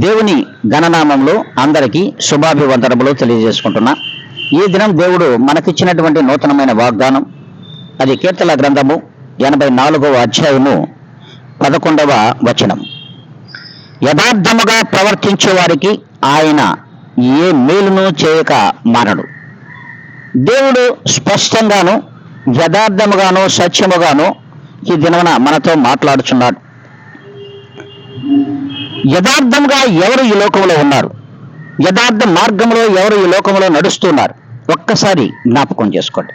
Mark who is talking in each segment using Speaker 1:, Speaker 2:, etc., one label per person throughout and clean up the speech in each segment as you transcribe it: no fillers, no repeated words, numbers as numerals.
Speaker 1: దేవుని గణనామంలో అందరికీ శుభాభివందనములు తెలియజేసుకుంటున్నా. ఈ దినం దేవుడు మనకిచ్చినటువంటి నూతనమైన వాగ్దానం, అది కీర్తన గ్రంథము 84వ అధ్యాయము 11వ వచనం. యథార్థముగా ప్రవర్తించే వారికి ఆయన ఏ మేలును చేయక మానడు. దేవుడు స్పష్టంగాను యథార్థముగాను సత్యముగాను ఈ దినమున మనతో మాట్లాడుచున్నాడు. యథార్థంగా ఎవరు ఈ లోకంలో ఉన్నారు? యథార్థ మార్గంలో ఎవరు ఈ లోకంలో నడుస్తున్నారు? ఒక్కసారి జ్ఞాపకం చేసుకోండి.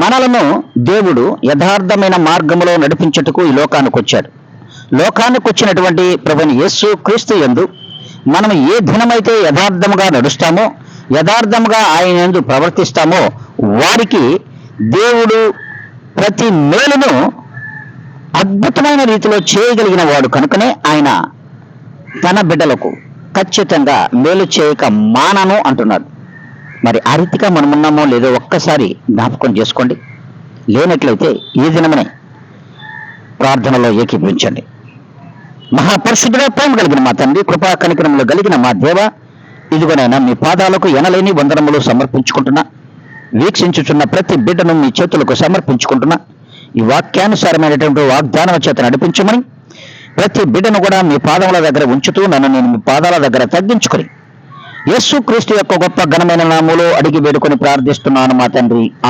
Speaker 1: మనలను దేవుడు యథార్థమైన మార్గంలో నడిపించుటకు ఈ లోకానికి వచ్చాడు. లోకానికి వచ్చినటువంటి ప్రభుని యేసు క్రీస్తు యందు మనం ఏ దినమైతే యథార్థముగా నడుస్తామో, యథార్థముగా ఆయన యందు ప్రవర్తిస్తామో, వారికి దేవుడు ప్రతి మేలును అద్భుతమైన రీతిలో చేయగలిగిన వాడు కనుకనే ఆయన తన బిడ్డలకు ఖచ్చితంగా మేలు చేయక మానను అంటున్నాడు. మరి ఆ రీతిగా మనం ఉన్నామో లేదో ఒక్కసారి జ్ఞాపకం చేసుకోండి. లేనట్లయితే ఈ దినమనే ప్రార్థనలో ఏకీభవించండి. మహాపరిశుద్ధుడ, ప్రేమ కలిగిన మా తండ్రి, కృపా కనికరములు కలిగిన మా దేవ, ఇదిగోనైనా మీ పాదాలకు ఎనలేని వందనములు సమర్పించుకుంటున్నా. వీక్షించుచున్న ప్రతి బిడ్డను మీ చేతులకు సమర్పించుకుంటున్నా. ఈ వాక్యానుసారమైనటువంటి వాగ్దానం చేత నడిపించమని ప్రతి బిడ్డను కూడా మీ పాదముల దగ్గర ఉంచుతూ నన్ను నేను మీ పాదాల దగ్గర తగ్గించుకొని యేసు క్రీస్తు యొక్క గొప్ప ఘనమైన నామములో అడిగి వేడుకొని ప్రార్థిస్తున్నాను మా తండ్రి. ఆమేన్.